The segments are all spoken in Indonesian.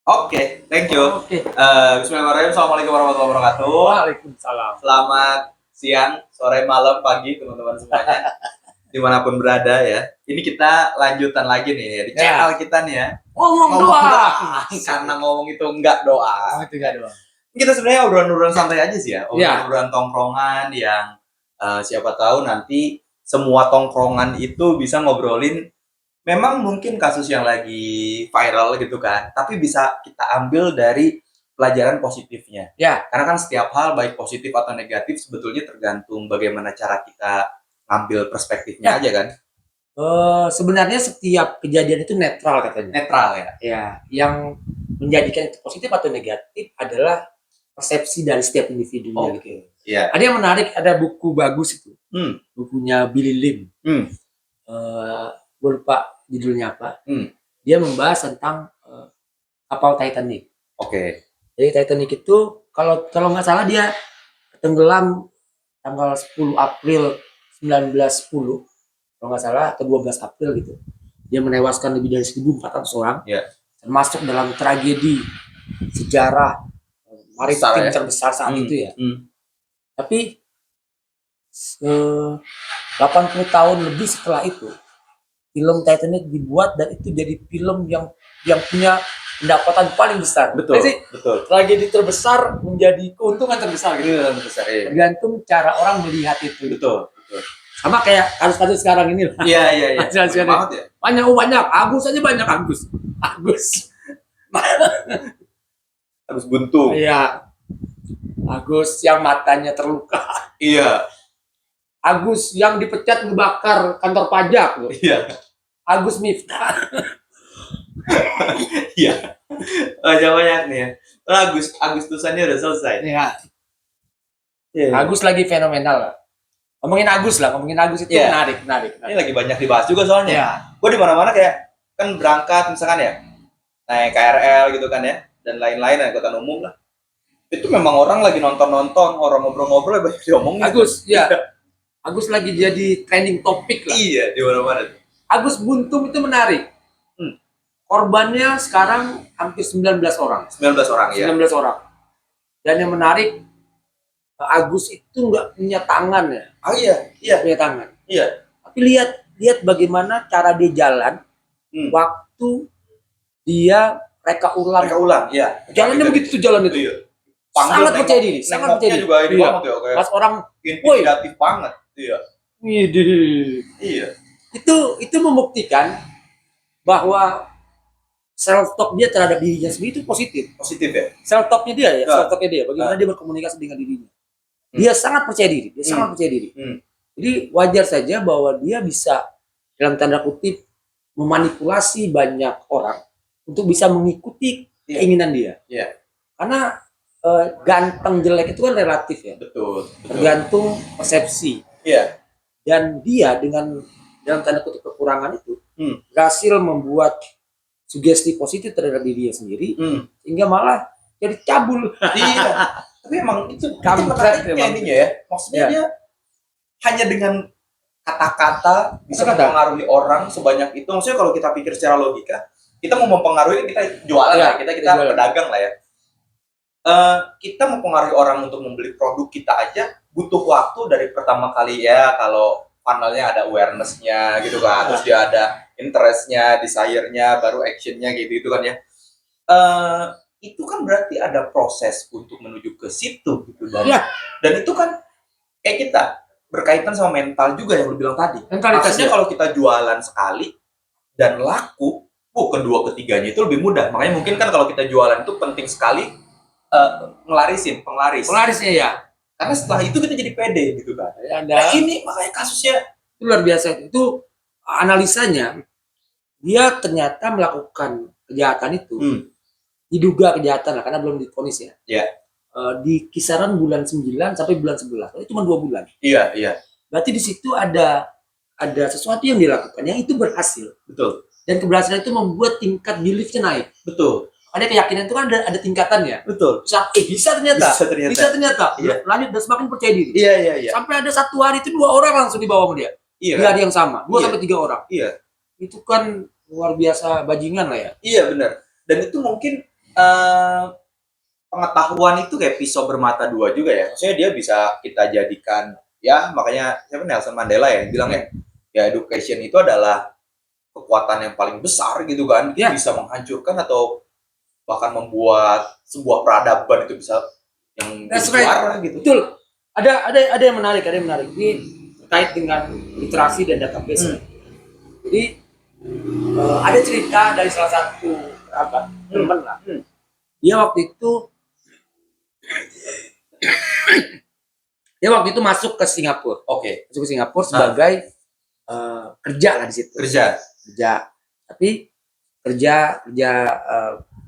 Oke, thank you. Oke. Bismillahirrahmanirrahim. Assalamualaikum warahmatullahi wabarakatuh. Waalaikumsalam. Selamat siang, sore, malam, pagi teman-teman semuanya dimanapun berada ya. Ini kita lanjutan lagi nih ya, di channel kita nih ya. Ngomong doang. Karena ngomong itu enggak doa. Itu enggak doang. Kita sebenarnya obrolan-obrolan santai aja sih ya, obrolan-obrolan tongkrongan yang siapa tahu nanti semua tongkrongan itu bisa ngobrolin. Memang mungkin kasus yang lagi viral gitu kan, tapi bisa kita ambil dari pelajaran positifnya. Ya. Karena kan setiap hal baik positif atau negatif sebetulnya tergantung bagaimana cara kita ngambil perspektifnya aja kan. Sebenarnya setiap kejadian itu netral katanya. Netral ya. Ya, yang menjadikan itu positif atau negatif adalah persepsi dari setiap individunya gitu. Iya. Ada yang menarik, ada buku bagus itu. Bukunya Billy Lim. Gue lupa judulnya apa. Dia membahas tentang kapal Titanic. Oke. Jadi Titanic itu kalau nggak salah dia tenggelam tanggal 10 April 1910 kalau nggak salah, atau 12 April gitu. Dia menewaskan lebih dari 1.400 orang. Termasuk dalam tragedi sejarah maritim terbesar saat itu ya. Tapi 80 tahun lebih setelah itu film Titanic dibuat, dan itu jadi film yang punya pendapatan paling besar. Betul. Tragedi terbesar menjadi keuntungan terbesar gitu. Tergantung cara orang melihat itu. Betul. Sama kayak kasus-kasus sekarang ini lah. Iya. Banyak. Agus aja banyak Agus. Agus buntung. Iya. Agus yang matanya terluka. Iya. Agus yang dipecat ngebakar kantor pajak loh. Iya. Agus Miftah. Iya. Banyak nih ya. Agustusannya udah selesai. Iya. Agus lagi fenomenal lah. Ngomongin Agus itu menarik. Ini lagi banyak dibahas juga soalnya. Gue di mana-mana kayak kan berangkat misalkan ya, naik KRL gitu kan ya, dan lain-lain, angkutan umum lah. Itu memang orang lagi nonton, orang ngobrol-ngobrol banyak diomongin. Agus, ya. Agus lagi jadi trending topik lah. Iya, di mana-mana. Agus buntung itu menarik. Korbannya sekarang hampir 19 orang. 19 orang ya. 19 orang. Dan yang menarik, Agus itu nggak punya tangan ya. Oh iya. Punya tangan. Iya. Tapi lihat bagaimana cara dia jalan waktu dia reka ulang. Iya. Jalannya begitu jalan itu. Iya. Sangat percaya diri. Juga ini banget ya. Pas orang, intimidatif banget. Iya. Iya. Itu membuktikan bahwa self talk dia terhadap dirinya sendiri itu positif ya. Self talknya dia bagaimana dia berkomunikasi dengan dirinya. Dia sangat percaya diri. Jadi wajar saja bahwa dia bisa dalam tanda kutip memanipulasi banyak orang untuk bisa mengikuti keinginan dia. Karena ganteng jelek itu kan relatif ya. Betul. Tergantung persepsi. Dan dia dengan dalam tanda kutip kekurangan itu berhasil membuat sugesti positif terhadap dirinya sendiri, hingga malah jadi cabul. Iya. Tapi emang itu menariknya ininya ya. Maksudnya dia hanya dengan kata-kata bisa mempengaruhi orang sebanyak itu. Maksudnya kalau kita pikir secara logika, kita mau mempengaruhi, kita jualan lah, kita pedagang lah ya. Kita mempengaruhi orang untuk membeli produk kita aja butuh waktu dari pertama kali ya, kalau funnelnya ada awareness-nya gitu kan, terus dia ada interest-nya, desire-nya, baru action-nya gitu kan ya. Itu kan berarti ada proses untuk menuju ke situ gitu. Dan itu kan kayak kita berkaitan sama mental juga yang lu bilang tadi. Maksudnya kalau kita jualan sekali dan laku, kedua ketiganya itu lebih mudah. Makanya mungkin kan kalau kita jualan itu penting sekali penglarisnya ya. Karena setelah itu kita jadi pede gitu kan. Nah ini makanya kasusnya itu luar biasa. Itu analisanya, dia ternyata melakukan kejahatan itu, diduga kejahatan lah karena belum divonis ya. Di kisaran bulan 9 sampai bulan 11. Itu cuma 2 bulan. Iya. Berarti di situ ada sesuatu yang dilakukan yang itu berhasil. Betul. Dan keberhasilan itu membuat tingkat beliefnya naik. Betul. Ada keyakinan itu kan ada tingkatannya. Betul. Bisa ternyata. Iya. Lanjut dan semakin percaya diri. Iya. Sampai ada satu hari itu 2 orang langsung dibawa sama dia. Di hari yang sama. 2 sampai 3 orang. Iya. Itu kan luar biasa bajingan lah ya. Iya benar. Dan itu mungkin pengetahuan itu kayak pisau bermata dua juga ya. Maksudnya dia bisa kita jadikan, ya makanya siapa Nelson Mandela yang bilang ya education itu adalah kekuatan yang paling besar gitu kan. Dia bisa menghancurkan atau bahkan membuat sebuah peradaban itu bisa yang juara gitu. Betul. Ada yang menarik, Ini terkait dengan literasi dan database. Jadi ada cerita dari salah satu kerabat teman lah. Dia waktu itu masuk ke Singapura. Masuk ke Singapura sebagai kerja lah di situ. Kerja. Tapi kerja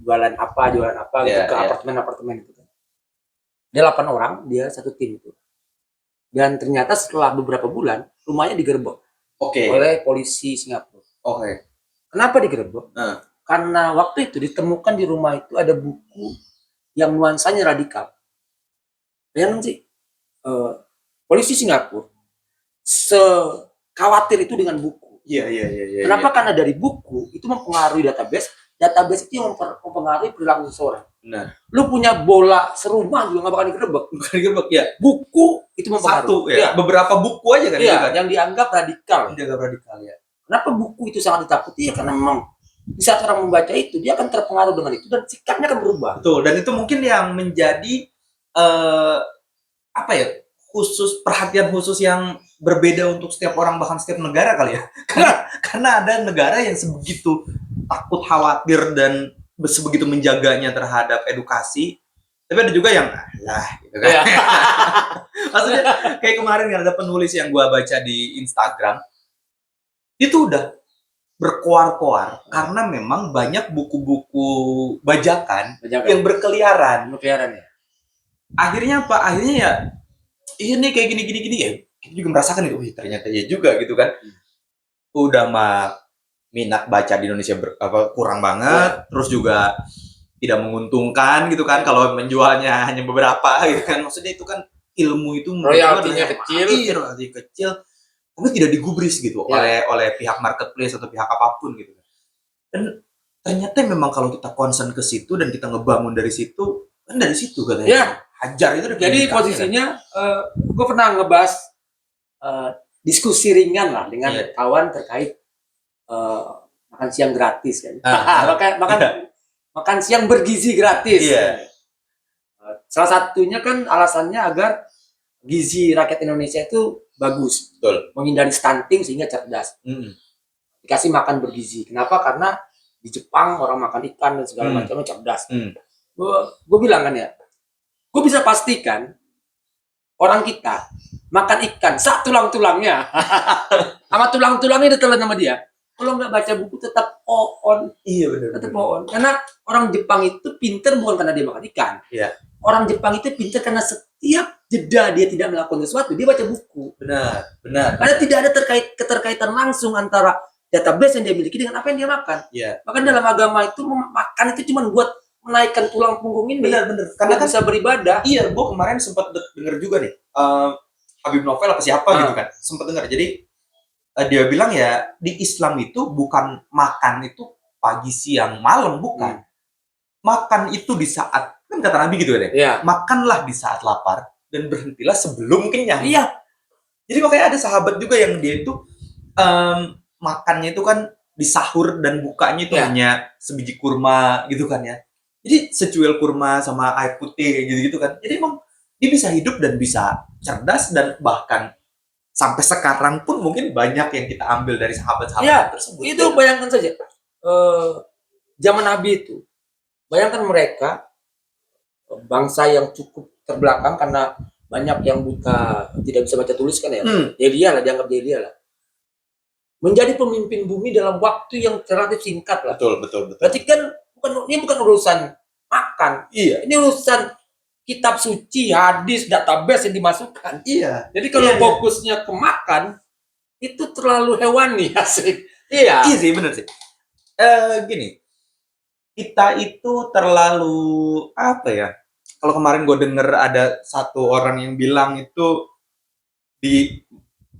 jualan apa gitu ke apartemen itu kan. Dia 8 orang, dia satu tim itu. Dan ternyata setelah beberapa bulan rumahnya digerebek oleh polisi Singapura. Kenapa digerebek? Karena waktu itu ditemukan di rumah itu ada buku yang nuansanya radikal. Bayangin sih, polisi Singapura sekhawatir itu dengan buku. Iya. Kenapa? Karena dari buku itu mempengaruhi database itu yang mempengaruhi perilaku seseorang. Nah, lu punya bola serumah juga nggak bakal digerebek ya. Buku itu mempengaruhi. Satu ya. Beberapa buku aja kan. Iya, yang dianggap radikal. Ya. Kenapa buku itu sangat ditakuti? Ya karena memang di saat orang membaca itu dia akan terpengaruh dengan itu dan sikapnya akan berubah. Betul. Dan itu mungkin yang menjadi perhatian khusus yang berbeda untuk setiap orang, bahkan setiap negara kali ya. Karena ada negara yang sebegitu takut, khawatir dan sebegitu menjaganya terhadap edukasi. Tapi ada juga yang gitu kan. Maksudnya kayak kemarin kan ada penulis yang gua baca di Instagram. Itu udah berkoar-koar karena memang banyak buku-buku bajakan yang berkeliaran ya. Akhirnya apa? Akhirnya ya ini kayak gini ya. Kita juga merasakan itu, ternyata ya juga gitu kan. Udah mah minat baca di Indonesia kurang banget, terus juga tidak menguntungkan gitu kan kalau menjualnya hanya beberapa gitu kan. Maksudnya itu kan ilmu itu royaltinya kecil, tapi tidak digubris gitu oleh pihak marketplace atau pihak apapun gitu. Dan ternyata memang kalau kita concern ke situ dan kita ngebangun dari situ, kan dari situ katanya. Ya, hajar itu. Jadi posisinya gue pernah ngebahas diskusi ringan lah dengan kawan terkait makan siang gratis kan. Makan siang bergizi gratis. Salah satunya kan alasannya agar gizi rakyat Indonesia itu bagus. Betul. Menghindari stunting sehingga cerdas. Dikasih makan bergizi. Kenapa? Karena di Jepang orang makan ikan dan segala macamnya cerdas. Gue bilang kan ya, gue bisa pastikan orang kita makan ikan tulang-tulangnya sama tulang-tulangnya ditelan sama dia. Kalau nggak baca buku tetap on. Iya benar. Tetap on. Karena orang Jepang itu pinter bukan karena dia makan ikan. Iya. Orang Jepang itu pinter karena setiap jeda dia tidak melakukan sesuatu, dia baca buku. Benar. Karena tidak ada keterkaitan langsung antara database yang dia miliki dengan apa yang dia makan. Iya. Bahkan dalam agama itu makan itu cuma buat menaikkan tulang punggung ini. Benar. Karena kan bisa beribadah. Iya, gue kemarin sempat denger juga nih. Habib Novel apa siapa gitu kan. Sempat dengar. Jadi dia bilang ya di Islam itu bukan makan itu pagi, siang, malam, bukan. Makan itu di saat, kan kata Nabi gitu kan ya. Makanlah di saat lapar dan berhentilah sebelum kenyang. Iya. Jadi makanya ada sahabat juga yang dia itu makannya itu kan di sahur dan bukanya itu hanya sebiji kurma gitu kan ya. Jadi secuil kurma sama air putih gitu-gitu kan. Jadi emang dia bisa hidup dan bisa cerdas dan bahkan sampai sekarang pun mungkin banyak yang kita ambil dari sahabat-sahabat tersebut. Itu bayangkan saja. Zaman Nabi itu, bayangkan mereka bangsa yang cukup terbelakang karena banyak yang buta, tidak bisa baca tulis kan ya. Dianggap jahiliyah lah. Menjadi pemimpin bumi dalam waktu yang relatif singkat lah. Betul. Berarti kan ini bukan urusan makan. Iya. Ini urusan kitab suci, hadis, database yang dimasukkan. Iya. Jadi kalau fokusnya ke makan, itu terlalu hewani, asik. Iya sih, bener sih. Gini, kita itu terlalu apa ya? Kalau kemarin gue denger ada satu orang yang bilang itu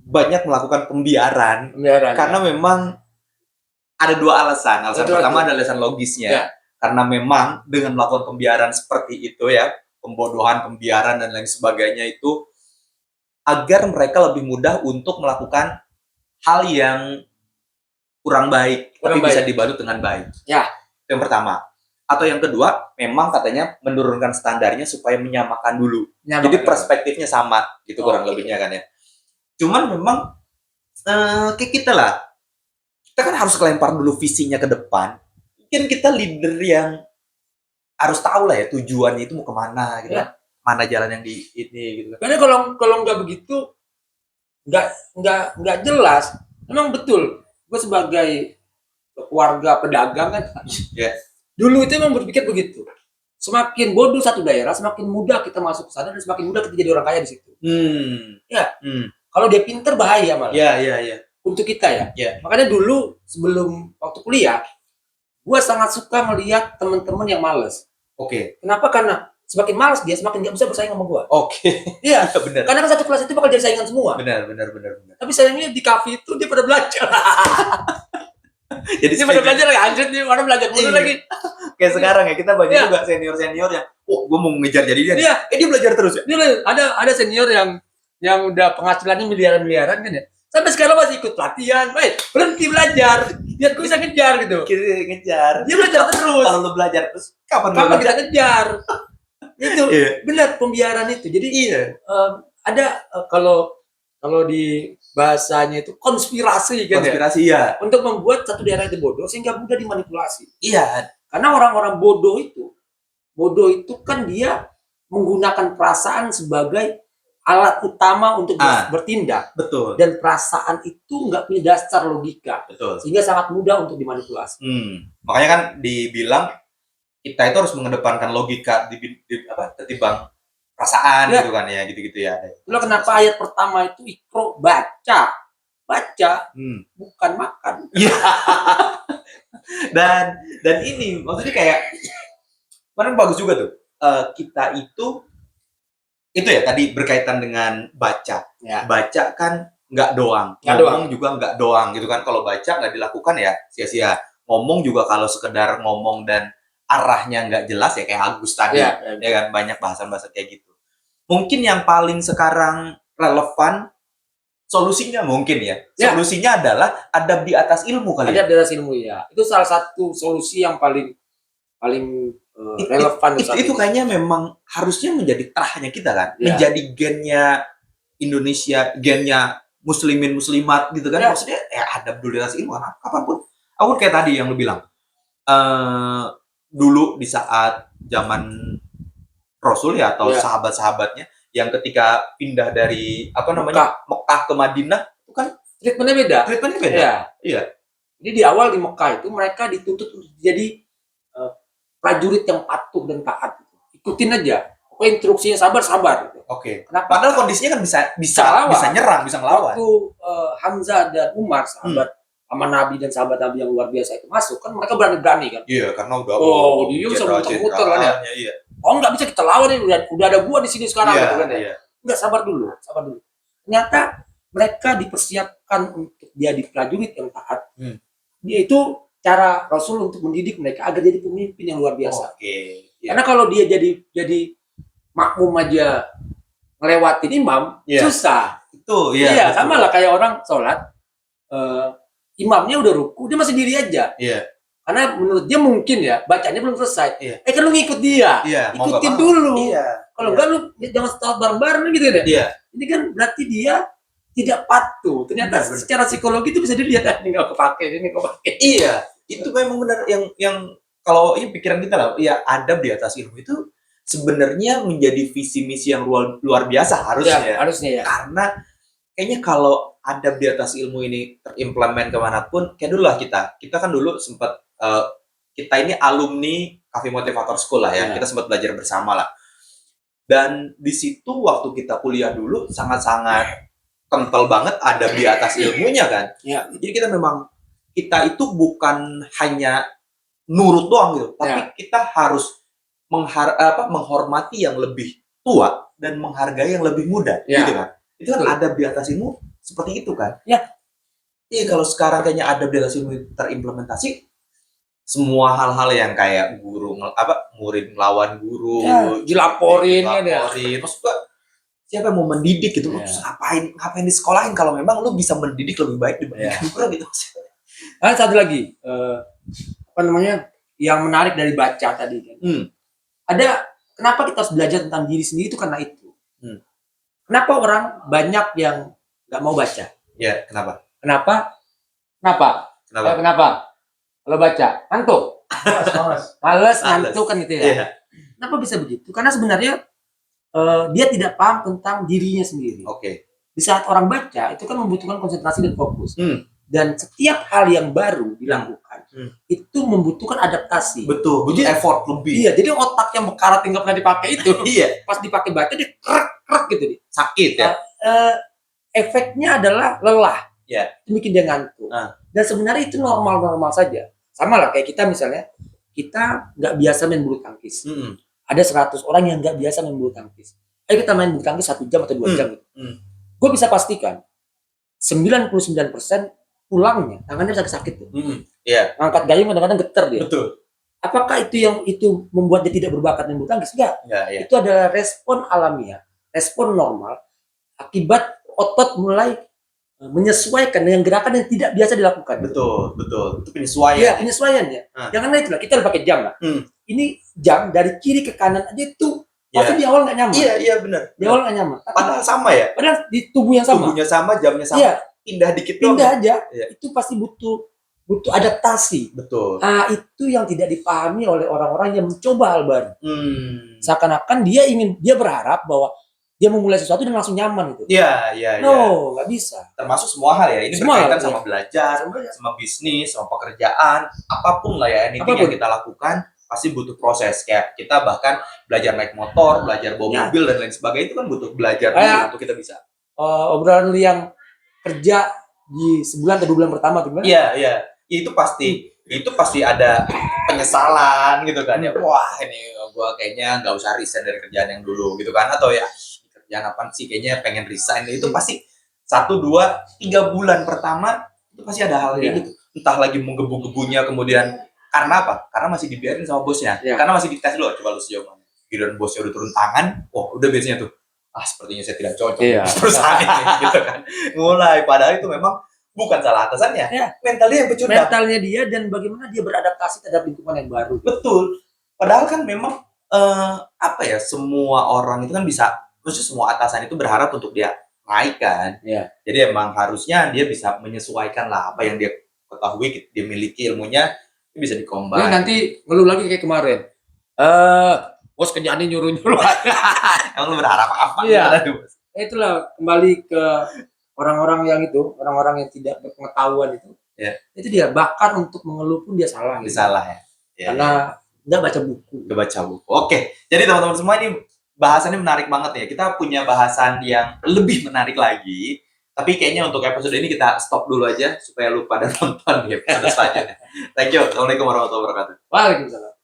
banyak melakukan pembiaran karena memang ada dua alasan. Alasan pertama adalah alasan logisnya. karena memang dengan melakukan pembiaran seperti itu ya, pembodohan, pembiaran dan lain sebagainya itu agar mereka lebih mudah untuk melakukan hal yang kurang baik Kurang tapi bisa baik. dibalut dengan baik. Ya. Itu yang pertama. Atau yang kedua, memang katanya menurunkan standarnya supaya menyamakan dulu. Jadi perspektifnya sama gitu kurang lebihnya kan ya. Cuman memang kayak kita lah. Kita kan harus kelempar dulu visinya ke depan. Mungkin kita leader yang harus tahu lah ya tujuannya itu mau kemana gitu kan. Mana jalan yang di ini gitu kan. Karena kalau nggak begitu, nggak jelas. Memang betul. Gue sebagai keluarga pedagang kan, dulu itu memang berpikir begitu. Semakin bodoh satu daerah, semakin mudah kita masuk ke sana dan semakin mudah kita jadi orang kaya di situ. Kalau dia pinter bahaya malah. Untuk kita ya. Makanya dulu sebelum waktu kuliah, gue sangat suka melihat teman-teman yang malas. Kenapa? Karena semakin malas dia, semakin nggak bisa bersaing sama gue. Iya, benar. Karena kan satu kelas itu bakal jadi saingan semua. Benar. Tapi sayangnya di kafe itu dia pada belajar. Jadi dia pada belajar lagi, anjir nih, orang belajar dulu lagi. Kayak sekarang ya, kita banyak juga senior yang, gue mau ngejar jadi dia. Dia belajar terus ya. Dia ada senior yang udah penghasilannya miliaran kan ya. Sampai sekarang masih ikut pelatihan, berhenti belajar. Biar gue bisa ngejar gitu. Ngejar. Dia belajar terus. Kalau lu belajar terus, kapan kita ngejar? Itu benar pembiaran itu. Jadi ada kalau di bahasanya itu konspirasi kan ya. Untuk membuat satu daerah itu bodoh sehingga mudah dimanipulasi. Karena orang-orang bodoh itu kan dia menggunakan perasaan sebagai alat utama untuk bertindak. Betul. Dan perasaan itu nggak punya dasar logika. Betul. Sehingga sangat mudah untuk dimanipulasi. Makanya kan dibilang kita itu harus mengedepankan logika ketimbang perasaan gitu kan ya, gitu-gitu ya. Itulah kenapa ayat pertama itu Iqra, baca, bukan makan. dan ini maksudnya kayak mana bagus juga tuh. Kita itu ya tadi berkaitan dengan baca. Baca kan nggak doang, ngomong juga nggak doang gitu kan. Kalau baca nggak dilakukan ya sia-sia. Ngomong juga kalau sekedar ngomong dan arahnya nggak jelas ya kayak Agus tadi ya kan, banyak bahasan-bahasan kayak gitu. Mungkin yang paling sekarang relevan solusinya mungkin solusinya adalah adab di atas ilmu kali. Adab di atas ilmu ya, itu salah satu solusi yang paling relevan. Itu kayaknya memang harusnya menjadi terahnya kita kan, menjadi gennya Indonesia, gennya muslimin muslimat gitu kan. Maksudnya adab dulu di atas ilmu kapanpun. Aku kayak tadi yang lu bilang, dulu di saat zaman Rasul ya atau sahabat-sahabatnya yang ketika pindah dari Mekah ke Madinah itu kan treatmentnya beda. Iya. Jadi di awal di Mekah itu mereka dituntut untuk jadi prajurit yang patuh dan taat. Ikutin aja. Pokoknya instruksinya sabar gitu. Kenapa? Padahal kondisinya kan bisa nyerang, bisa ngelawan. Waktu Hamzah dan Umar sahabat sama Nabi dan sahabat Nabi yang luar biasa itu masuk kan mereka berani kan. Iya, karena udah dia bisa muter-muter kan ya. Nggak bisa kita lawan ini, udah ada gua di sini sekarang gitu kan ya. Enggak, sabar dulu. Ternyata mereka dipersiapkan untuk jadi prajurit yang taat. Dia itu cara Rasul untuk mendidik mereka agar jadi pemimpin yang luar biasa. Karena kalau dia jadi makmum aja ngelewatin imam, susah. Itu sama lah kayak orang sholat, imamnya udah ruku, dia masih diri aja. Karena menurut dia mungkin bacanya belum selesai. Kan lu ngikut dia, ikutin dulu. Kalau enggak lu jangan start bareng-bareng gitu ya. Ini kan berarti dia tidak patuh. Ternyata secara psikologi itu bisa dilihat ini nggak kepake. Itu memang benar yang kalau pikiran kita lah, adab di atas ilmu itu sebenarnya menjadi visi misi yang luar biasa harusnya. Karena kayaknya kalau adab di atas ilmu ini terimplement kemanapun, kayak dulu lah kita kan dulu sempat kita ini alumni Cafe Motivator School lah ya. Kita sempat belajar bersama lah. Dan di situ waktu kita kuliah dulu sangat-sangat kental banget adab di atas ilmunya kan. Jadi kita itu bukan hanya nurut doang gitu, tapi kita harus menghormati yang lebih tua dan menghargai yang lebih muda gitu kan. Itu kan adab di atas ilmu seperti itu kan. Kalau sekarang kayaknya adab di atas ilmu terimplementasi, semua hal-hal yang kayak murid ngelawan guru, Ya, dilaporin kan ya. Maksud gua, siapa yang mau mendidik gitu? Lu Ya. terus ngapain di sekolahin kalau memang lu bisa mendidik lebih baik dibandingkan gua gitu. Satu lagi, apa namanya, yang menarik dari baca tadi kan. Ada, kenapa kita harus belajar tentang diri sendiri itu karena itu. Kenapa orang banyak yang nggak mau baca? Ya, kenapa? Kenapa? Kalau baca, ngantuk. Males, ngantuk kan gitu ya. Iya. Kenapa bisa begitu? Karena sebenarnya dia tidak paham tentang dirinya sendiri. Oke. Di saat orang baca, itu kan membutuhkan konsentrasi dan fokus. Dan setiap hal yang baru dilakukan, itu membutuhkan adaptasi. Betul, butuh effort lebih. Iya, jadi otak yang bekarat yang nggak pernah dipakai itu, Iya. pas dipakai baca dia krek gitu nih. Sakit ya. Efeknya adalah lelah. Ya. Itu bikin dia ngantuk. Dan sebenarnya itu normal saja. Sama lah kayak kita misalnya, kita nggak biasa main bulu tangkis. Ada 100 orang yang nggak biasa main bulu tangkis. Ayo kita main bulu tangkis 1 jam atau 2 jam gitu. Gue bisa pastikan 99% pulangnya tangannya sakit tuh. Iya. Ngangkat gayung kadang-kadang geter dia. Betul. Apakah itu membuat dia tidak berbakat main bulu tangkis? Enggak. Ya. Itu adalah respon alamiah, respon normal akibat otot mulai menyesuaikan dengan gerakan yang tidak biasa dilakukan. Betul. Itu penyesuaian. Iya, penyesuaiannya. Jangan itulah kita udah pakai jam lah. Ini jam dari kiri ke kanan aja itu pasti di awal nggak nyaman. Iya benar. Di awal nggak nyaman. Padahal sama ya. Padahal di tubuh yang sama. Tubuhnya sama, jamnya sama. Iya. Pindah dikit doang. Pindah aja. Iya. Itu pasti butuh adaptasi. Betul. Itu yang tidak dipahami oleh orang-orang yang mencoba hal baru. Seakan-akan dia berharap bahwa dia memulai sesuatu dan langsung nyaman gitu. Iya. No, nggak bisa. Termasuk semua hal ya. Ini Semua berkaitan hal, sama belajar, sama bisnis, sama pekerjaan, apapun lah ya. Anything yang kita lakukan pasti butuh proses. Kayak kita bahkan belajar naik motor, belajar bawa mobil dan lain sebagainya itu kan butuh belajar dulu untuk kita bisa. Obrolan lu yang kerja di sebulan atau 2 bulan pertama tuh gimana? Iya. Itu pasti ada penyesalan gitu kan ya. Wah, ini gua kayaknya nggak usah resign dari kerjaan yang dulu gitu kan, atau ya kerjaan apaan sih, kayaknya pengen resign. Itu pasti 1, 2, 3 bulan pertama itu pasti ada hal kayak gitu. Entah lagi menggebu-gebunya, kemudian karena apa? Karena masih dibiarin sama bosnya. Karena masih dites dulu, coba lu sejauh mana. Giliran bosnya udah turun tangan, udah biasanya tuh, sepertinya saya tidak cocok perusahaan ini gitu kan. Mulai, padahal itu memang bukan salah atasannya. Mentalnya yang pecundang. Mentalnya dia dan bagaimana dia beradaptasi terhadap lingkungan yang baru. Betul. Padahal kan memang semua orang itu kan bisa, maksudnya semua atasan itu berharap untuk dia naik kan. Jadi emang harusnya dia bisa menyesuaikan lah apa yang dia ketahui, dia miliki ilmunya, dia bisa dikombin. Nanti ngeluh lagi kayak kemarin. Bos kerjaannya nyuruh-nyuruh. Emang lu berharap apa? Itulah kembali ke orang-orang yang tidak berpengetahuan itu. Itu dia, bahkan untuk mengeluh pun dia salah. Salah ya. Karena nggak baca buku. Oke. Jadi teman-teman semua, ini bahasannya menarik banget ya. Kita punya bahasan yang lebih menarik lagi. Tapi kayaknya untuk episode ini kita stop dulu aja supaya lu pada nonton di episode selanjutnya. Thank you. Assalamualaikum warahmatullahi wabarakatuh. Waalaikumsalam.